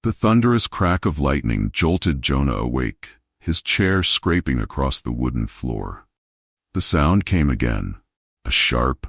The thunderous crack of lightning jolted Jonah awake, his chair scraping across the wooden floor. The sound came again, a sharp,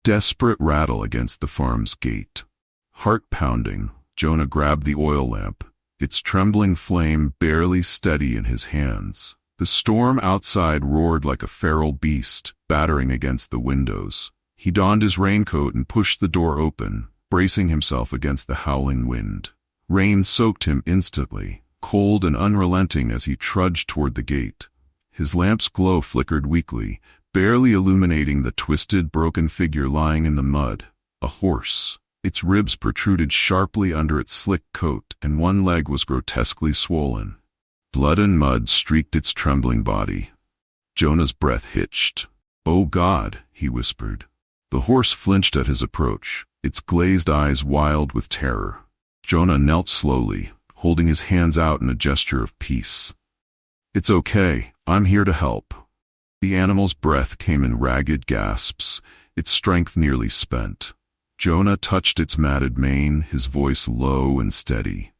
desperate rattle against the farm's gate. Heart pounding, Jonah grabbed the oil lamp, its trembling flame barely steady in his hands. The storm outside roared like a feral beast, battering against the windows. He donned his raincoat and pushed the door open, bracing himself against the howling wind. Rain soaked him instantly, cold and unrelenting as he trudged toward the gate. His lamp's glow flickered weakly, barely illuminating the twisted, broken figure lying in the mud. A horse. Its ribs protruded sharply under its slick coat, and one leg was grotesquely swollen. Blood and mud streaked its trembling body. Jonah's breath hitched. "Oh God," he whispered. The horse flinched at his approach, its glazed eyes wild with terror. Jonah knelt slowly, holding his hands out in a gesture of peace. "It's okay, I'm here to help." The animal's breath came in ragged gasps, its strength nearly spent. Jonah touched its matted mane, his voice low and steady.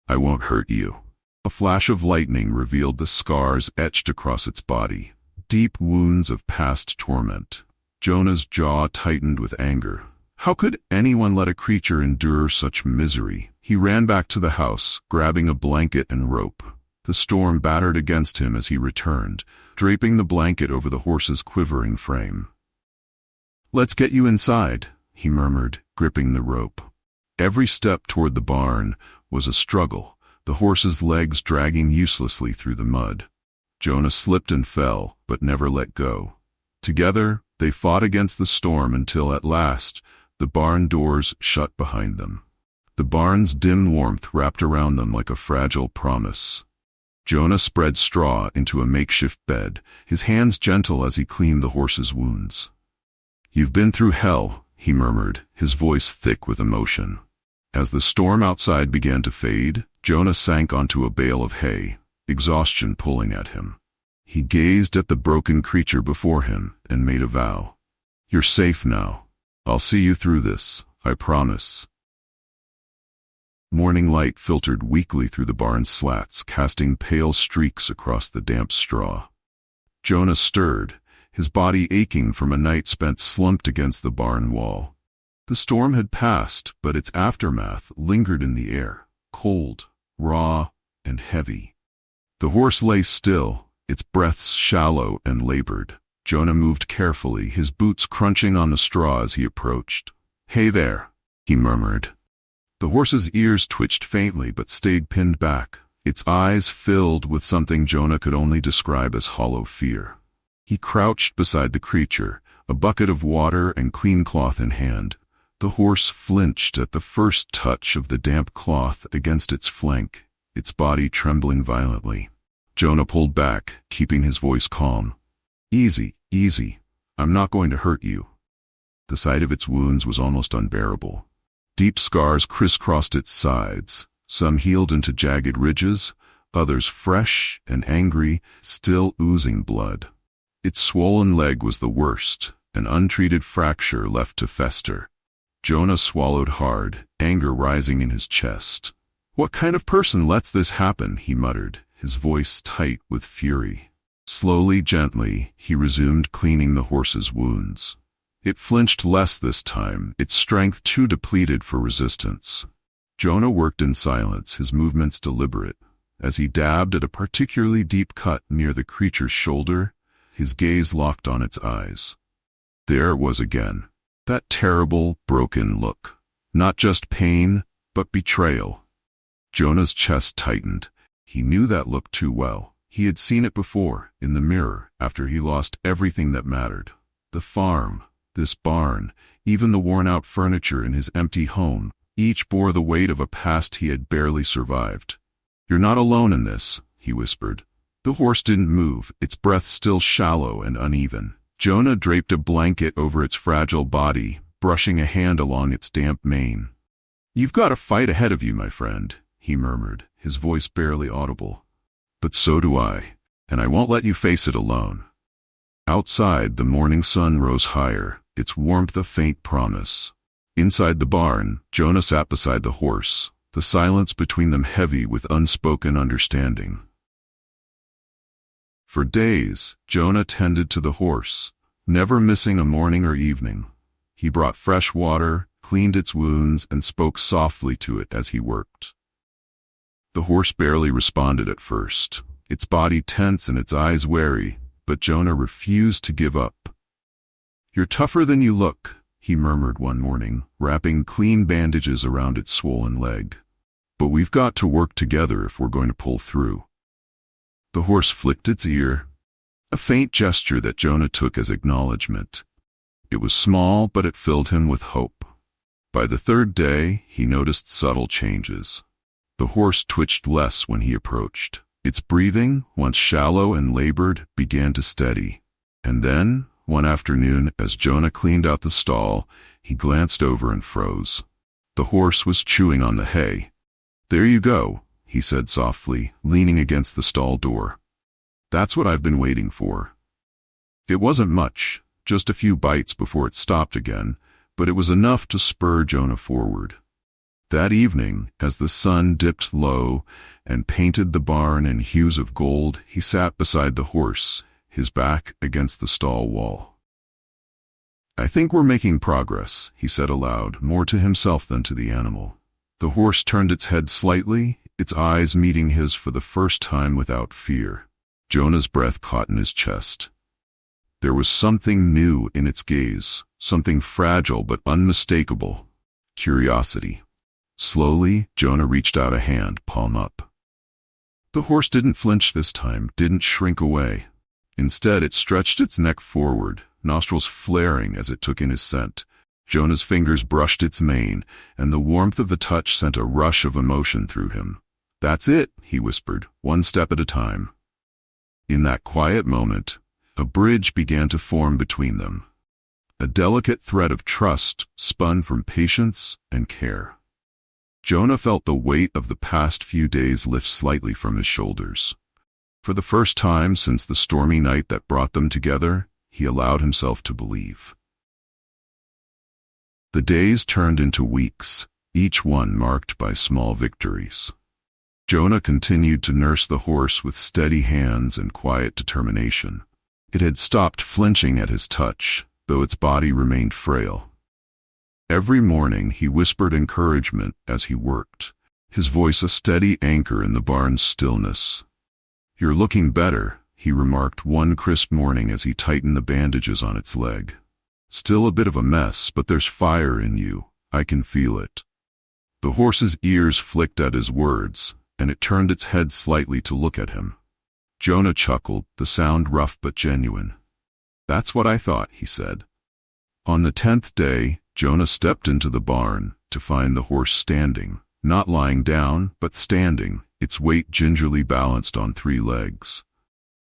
"I won't hurt you." A flash of lightning revealed the scars etched across its body, deep wounds of past torment. Jonah's jaw tightened with anger. How could anyone let a creature endure such misery? He ran back to the house, grabbing a blanket and rope. The storm battered against him as he returned, draping the blanket over the horse's quivering frame. "Let's get you inside," he murmured, gripping the rope. Every step toward the barn was a struggle, the horse's legs dragging uselessly through the mud. Jonah slipped and fell, but never let go. Together, they fought against the storm until, at last, the barn doors shut behind them. The barn's dim warmth wrapped around them like a fragile promise. Jonah spread straw into a makeshift bed, his hands gentle as he cleaned the horse's wounds. "You've been through hell," he murmured, his voice thick with emotion. As the storm outside began to fade, Jonah sank onto a bale of hay, exhaustion pulling at him. He gazed at the broken creature before him and made a vow. "You're safe now. I'll see you through this, I promise." Morning light filtered weakly through the barn's slats, casting pale streaks across the damp straw. Jonah stirred, his body aching from a night spent slumped against the barn wall. The storm had passed, but its aftermath lingered in the air, cold, raw, and heavy. The horse lay still, its breaths shallow and labored. Jonah moved carefully, his boots crunching on the straw as he approached. "Hey there," he murmured. The horse's ears twitched faintly but stayed pinned back, its eyes filled with something Jonah could only describe as hollow fear. He crouched beside the creature, a bucket of water and clean cloth in hand. The horse flinched at the first touch of the damp cloth against its flank, its body trembling violently. Jonah pulled back, keeping his voice calm. "Easy, easy. I'm not going to hurt you." The sight of its wounds was almost unbearable. Deep scars crisscrossed its sides, some healed into jagged ridges, others fresh and angry, still oozing blood. Its swollen leg was the worst, an untreated fracture left to fester. Jonah swallowed hard, anger rising in his chest. "What kind of person lets this happen?" he muttered, his voice tight with fury. Slowly, gently, he resumed cleaning the horse's wounds. It flinched less this time, its strength too depleted for resistance. Jonah worked in silence, his movements deliberate. As he dabbed at a particularly deep cut near the creature's shoulder, his gaze locked on its eyes. There it was again, that terrible, broken look. Not just pain, but betrayal. Jonah's chest tightened. He knew that look too well. He had seen it before, in the mirror, after he lost everything that mattered. The farm, this barn, even the worn-out furniture in his empty home, each bore the weight of a past he had barely survived. "You're not alone in this," he whispered. The horse didn't move, its breath still shallow and uneven. Jonah draped a blanket over its fragile body, brushing a hand along its damp mane. "You've got a fight ahead of you, my friend," he murmured, his voice barely audible. "But so do I, and I won't let you face it alone." Outside, the morning sun rose higher, its warmth a faint promise. Inside the barn, Jonah sat beside the horse, the silence between them heavy with unspoken understanding. For days, Jonah tended to the horse, never missing a morning or evening. He brought fresh water, cleaned its wounds, and spoke softly to it as he worked. The horse barely responded at first, its body tense and its eyes wary, but Jonah refused to give up. "You're tougher than you look," he murmured one morning, wrapping clean bandages around its swollen leg. "But we've got to work together if we're going to pull through." The horse flicked its ear, a faint gesture that Jonah took as acknowledgement. It was small, but it filled him with hope. By the third day, he noticed subtle changes. The horse twitched less when he approached. Its breathing, once shallow and labored, began to steady. And then, one afternoon, as Jonah cleaned out the stall, he glanced over and froze. The horse was chewing on the hay. "There you go," he said softly, leaning against the stall door. "That's what I've been waiting for." It wasn't much, just a few bites before it stopped again, but it was enough to spur Jonah forward. That evening, as the sun dipped low and painted the barn in hues of gold, he sat beside the horse, his back against the stall wall. "I think we're making progress," he said aloud, more to himself than to the animal. The horse turned its head slightly, its eyes meeting his for the first time without fear. Jonah's breath caught in his chest. There was something new in its gaze, something fragile but unmistakable. Curiosity. Slowly, Jonah reached out a hand, palm up. The horse didn't flinch this time, didn't shrink away. Instead, it stretched its neck forward, nostrils flaring as it took in his scent. Jonah's fingers brushed its mane, and the warmth of the touch sent a rush of emotion through him. "That's it," he whispered, "one step at a time." In that quiet moment, a bridge began to form between them. A delicate thread of trust spun from patience and care. Jonah felt the weight of the past few days lift slightly from his shoulders. For the first time since the stormy night that brought them together, he allowed himself to believe. The days turned into weeks, each one marked by small victories. Jonah continued to nurse the horse with steady hands and quiet determination. It had stopped flinching at his touch, though its body remained frail. Every morning he whispered encouragement as he worked, his voice a steady anchor in the barn's stillness. "You're looking better," he remarked one crisp morning as he tightened the bandages on its leg. "Still a bit of a mess, but there's fire in you. I can feel it." The horse's ears flicked at his words, and it turned its head slightly to look at him. Jonah chuckled, the sound rough but genuine. "That's what I thought," he said. On the 10th day, Jonah stepped into the barn to find the horse standing, not lying down, but standing, its weight gingerly balanced on 3 legs.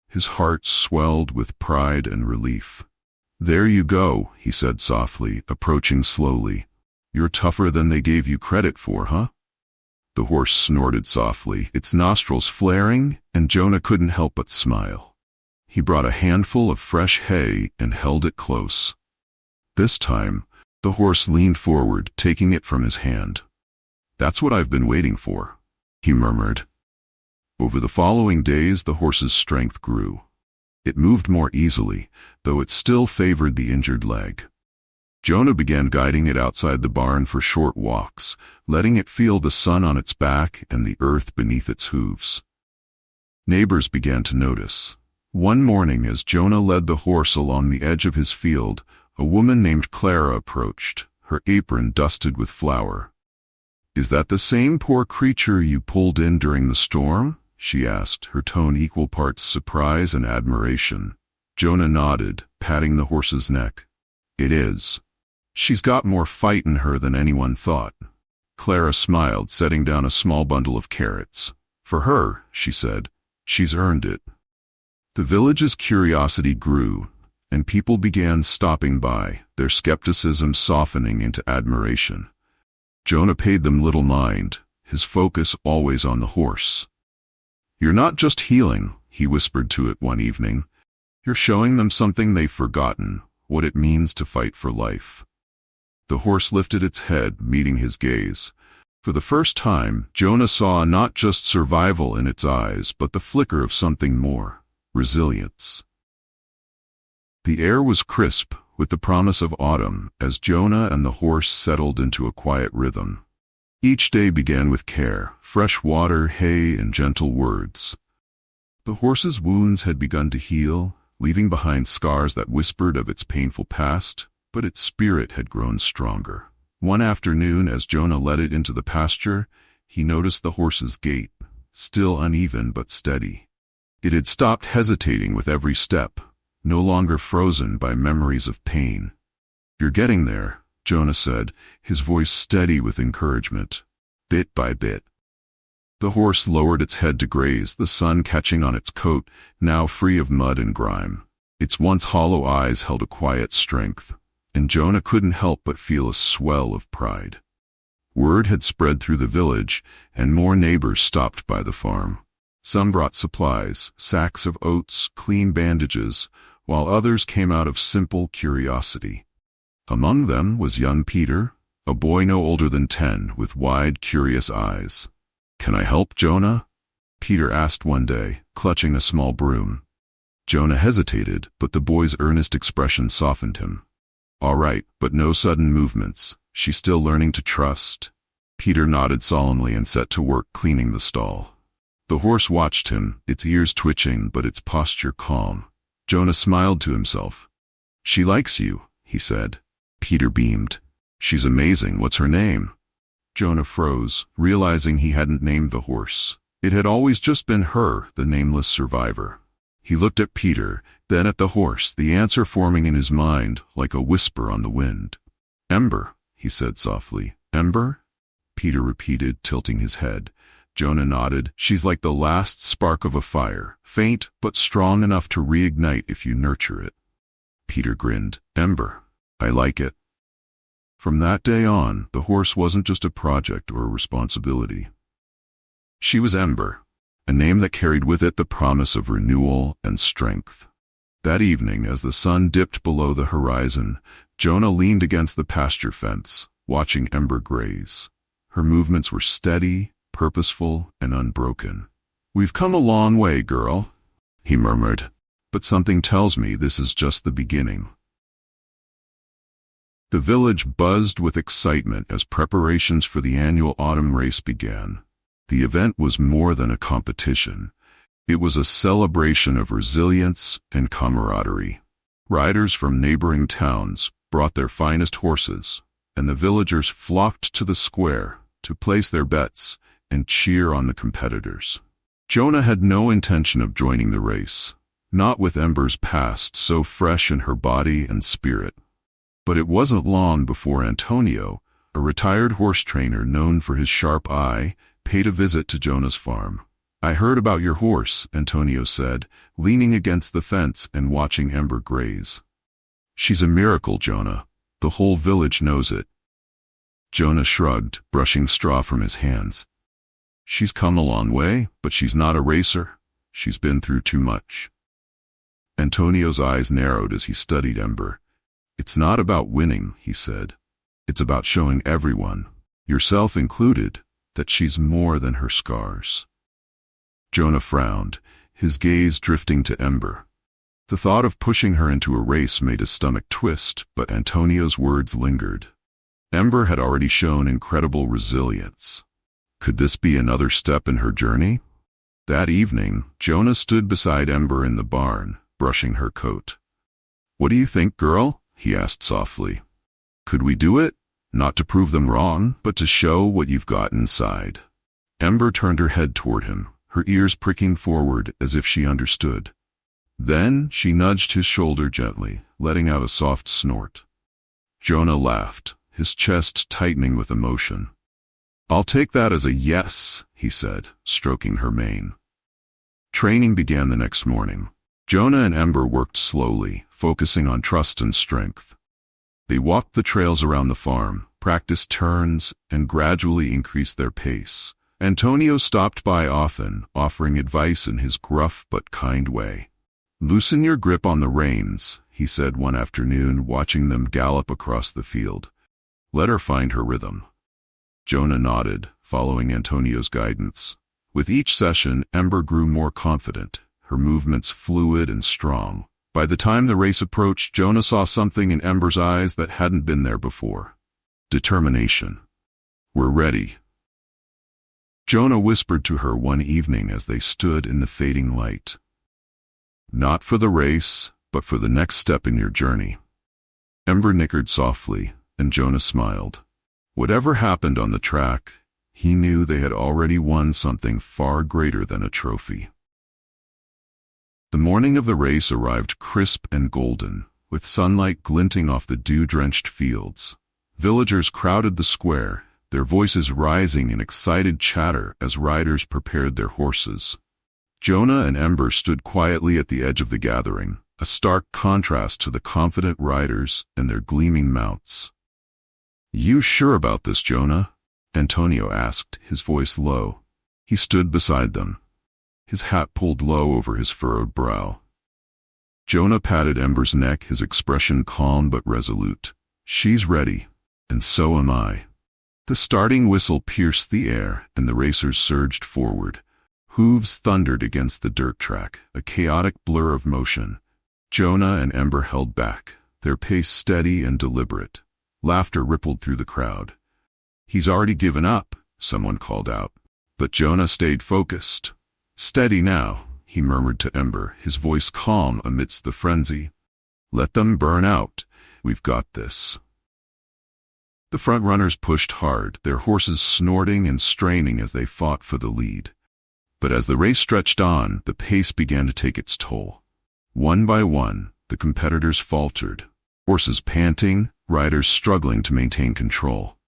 His heart swelled with pride and relief. "There you go," he said softly, approaching slowly. "You're tougher than they gave you credit for, huh?" The horse snorted softly, its nostrils flaring, and Jonah couldn't help but smile. He brought a handful of fresh hay and held it close. This time, the horse leaned forward, taking it from his hand. "That's what I've been waiting for," he murmured. Over the following days, the horse's strength grew. It moved more easily, though it still favored the injured leg. Jonah began guiding it outside the barn for short walks, letting it feel the sun on its back and the earth beneath its hooves. Neighbors began to notice. One morning, as Jonah led the horse along the edge of his field, a woman named Clara approached, her apron dusted with flour. "Is that the same poor creature you pulled in during the storm?" she asked, her tone equal parts surprise and admiration. Jonah nodded, patting the horse's neck. "It is. She's got more fight in her than anyone thought." Clara smiled, setting down a small bundle of carrots. "For her," she said, "she's earned it." The village's curiosity grew, and people began stopping by, their skepticism softening into admiration. Jonah paid them little mind, his focus always on the horse. "You're not just healing," he whispered to it one evening. "You're showing them something they've forgotten, what it means to fight for life." The horse lifted its head, meeting his gaze. For the first time, Jonah saw not just survival in its eyes, but the flicker of something more: resilience. The air was crisp, with the promise of autumn, as Jonah and the horse settled into a quiet rhythm. Each day began with care: fresh water, hay, and gentle words. The horse's wounds had begun to heal, leaving behind scars that whispered of its painful past, but its spirit had grown stronger. One afternoon, as Jonah led it into the pasture, he noticed the horse's gait, still uneven but steady. It had stopped hesitating with every step, no longer frozen by memories of pain. "You're getting there," Jonah said, his voice steady with encouragement. Bit by bit. The horse lowered its head to graze, the sun catching on its coat, now free of mud and grime. Its once hollow eyes held a quiet strength, and Jonah couldn't help but feel a swell of pride. Word had spread through the village, and more neighbors stopped by the farm. Some brought supplies: sacks of oats, clean bandages, while others came out of simple curiosity. Among them was young Peter, a boy no older than 10, with wide, curious eyes. "Can I help, Jonah?" Peter asked one day, clutching a small broom. Jonah hesitated, but the boy's earnest expression softened him. "All right, but no sudden movements. She's still learning to trust." Peter nodded solemnly and set to work cleaning the stall. The horse watched him, its ears twitching but its posture calm. Jonah smiled to himself. "She likes you," he said. Peter beamed. "She's amazing. What's her name?" Jonah froze, realizing he hadn't named the horse. It had always just been her, the nameless survivor. He looked at Peter, then at the horse, the answer forming in his mind like a whisper on the wind. "Ember," he said softly. "Ember?" Peter repeated, tilting his head. Jonah nodded. "She's like the last spark of a fire, faint but strong enough to reignite if you nurture it." Peter grinned. "Ember. I like it." From that day on, the horse wasn't just a project or a responsibility. She was Ember, a name that carried with it the promise of renewal and strength. That evening, as the sun dipped below the horizon, Jonah leaned against the pasture fence, watching Ember graze. Her movements were steady, purposeful, and unbroken. "We've come a long way, girl," he murmured, "but something tells me this is just the beginning." The village buzzed with excitement as preparations for the annual autumn race began. The event was more than a competition. It was a celebration of resilience and camaraderie. Riders from neighboring towns brought their finest horses, and the villagers flocked to the square to place their bets and cheer on the competitors. Jonah had no intention of joining the race, not with Ember's past so fresh in her body and spirit. But it wasn't long before Antonio, a retired horse trainer known for his sharp eye, paid a visit to Jonah's farm. "I heard about your horse," Antonio said, leaning against the fence and watching Ember graze. "She's a miracle, Jonah. The whole village knows it." Jonah shrugged, brushing straw from his hands. "She's come a long way, but she's not a racer. She's been through too much." Antonio's eyes narrowed as he studied Ember. "It's not about winning," he said. "It's about showing everyone, yourself included, that she's more than her scars." Jonah frowned, his gaze drifting to Ember. The thought of pushing her into a race made his stomach twist, but Antonio's words lingered. Ember had already shown incredible resilience. Could this be another step in her journey? That evening, Jonah stood beside Ember in the barn, brushing her coat. "What do you think, girl?" he asked softly. "Could we do it? Not to prove them wrong, but to show what you've got inside." Ember turned her head toward him, her ears pricking forward as if she understood. Then she nudged his shoulder gently, letting out a soft snort. Jonah laughed, his chest tightening with emotion. "I'll take that as a yes," he said, stroking her mane. Training began the next morning. Jonah and Ember worked slowly, focusing on trust and strength. They walked the trails around the farm, practiced turns, and gradually increased their pace. Antonio stopped by often, offering advice in his gruff but kind way. "Loosen your grip on the reins," he said one afternoon, watching them gallop across the field. "Let her find her rhythm." Jonah nodded, following Antonio's guidance. With each session, Ember grew more confident, her movements fluid and strong. By the time the race approached, Jonah saw something in Ember's eyes that hadn't been there before. Determination. "We're ready," Jonah whispered to her one evening as they stood in the fading light. "Not for the race, but for the next step in your journey." Ember nickered softly, and Jonah smiled. Whatever happened on the track, he knew they had already won something far greater than a trophy. The morning of the race arrived crisp and golden, with sunlight glinting off the dew-drenched fields. Villagers crowded the square, their voices rising in excited chatter as riders prepared their horses. Jonah and Ember stood quietly at the edge of the gathering, a stark contrast to the confident riders and their gleaming mounts. "You sure about this, Jonah?" Antonio asked, his voice low. He stood beside them, his hat pulled low over his furrowed brow. Jonah patted Ember's neck, his expression calm but resolute. "She's ready, and so am I." The starting whistle pierced the air, and the racers surged forward. Hooves thundered against the dirt track, a chaotic blur of motion. Jonah and Ember held back, their pace steady and deliberate. Laughter rippled through the crowd. "He's already given up," someone called out. But Jonah stayed focused. "Steady now," he murmured to Ember, his voice calm amidst the frenzy. "Let them burn out. We've got this." The front runners pushed hard, their horses snorting and straining as they fought for the lead. But as the race stretched on, the pace began to take its toll. One by one, the competitors faltered, horses panting, riders struggling to maintain control.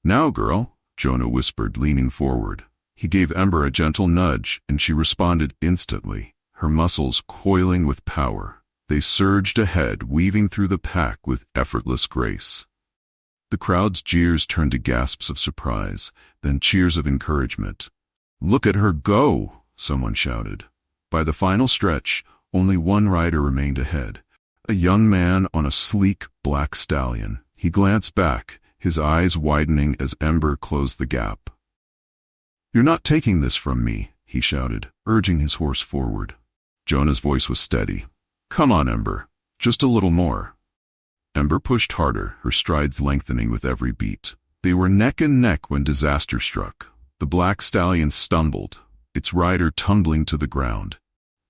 "Now, girl," Jonah whispered, leaning forward. He gave Ember a gentle nudge, and she responded instantly, her muscles coiling with power. They surged ahead, weaving through the pack with effortless grace. The crowd's jeers turned to gasps of surprise, then cheers of encouragement. "Look at her go!" someone shouted. By the final stretch, only one rider remained ahead, a young man on a sleek black stallion. He glanced back, his eyes widening as Ember closed the gap. "You're not taking this from me," he shouted, urging his horse forward. Jonah's voice was steady. "Come on, Ember, just a little more." Ember pushed harder, her strides lengthening with every beat. They were neck and neck when disaster struck. The black stallion stumbled, its rider tumbling to the ground.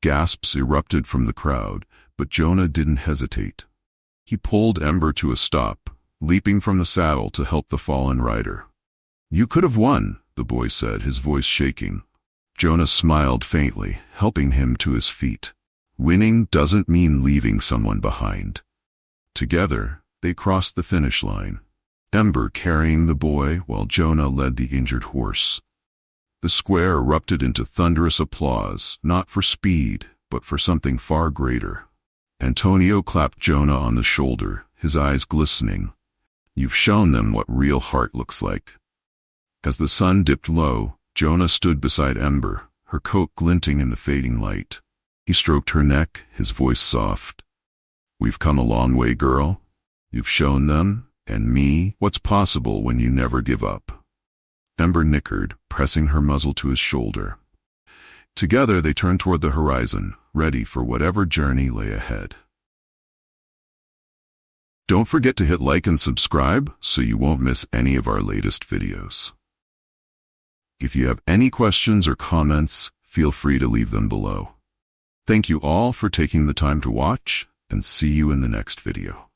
Gasps erupted from the crowd, but Jonah didn't hesitate. He pulled Ember to a stop, leaping from the saddle to help the fallen rider. "You could have won," the boy said, his voice shaking. Jonah smiled faintly, helping him to his feet. "Winning doesn't mean leaving someone behind." Together, they crossed the finish line, Ember carrying the boy while Jonah led the injured horse. The square erupted into thunderous applause, not for speed, but for something far greater. Antonio clapped Jonah on the shoulder, his eyes glistening. "You've shown them what real heart looks like." As the sun dipped low, Jonah stood beside Ember, her coat glinting in the fading light. He stroked her neck, his voice soft. "We've come a long way, girl. You've shown them, and me, what's possible when you never give up." Ember nickered, pressing her muzzle to his shoulder. Together they turned toward the horizon, ready for whatever journey lay ahead. Don't forget to hit like and subscribe so you won't miss any of our latest videos. If you have any questions or comments, feel free to leave them below. Thank you all for taking the time to watch, and see you in the next video.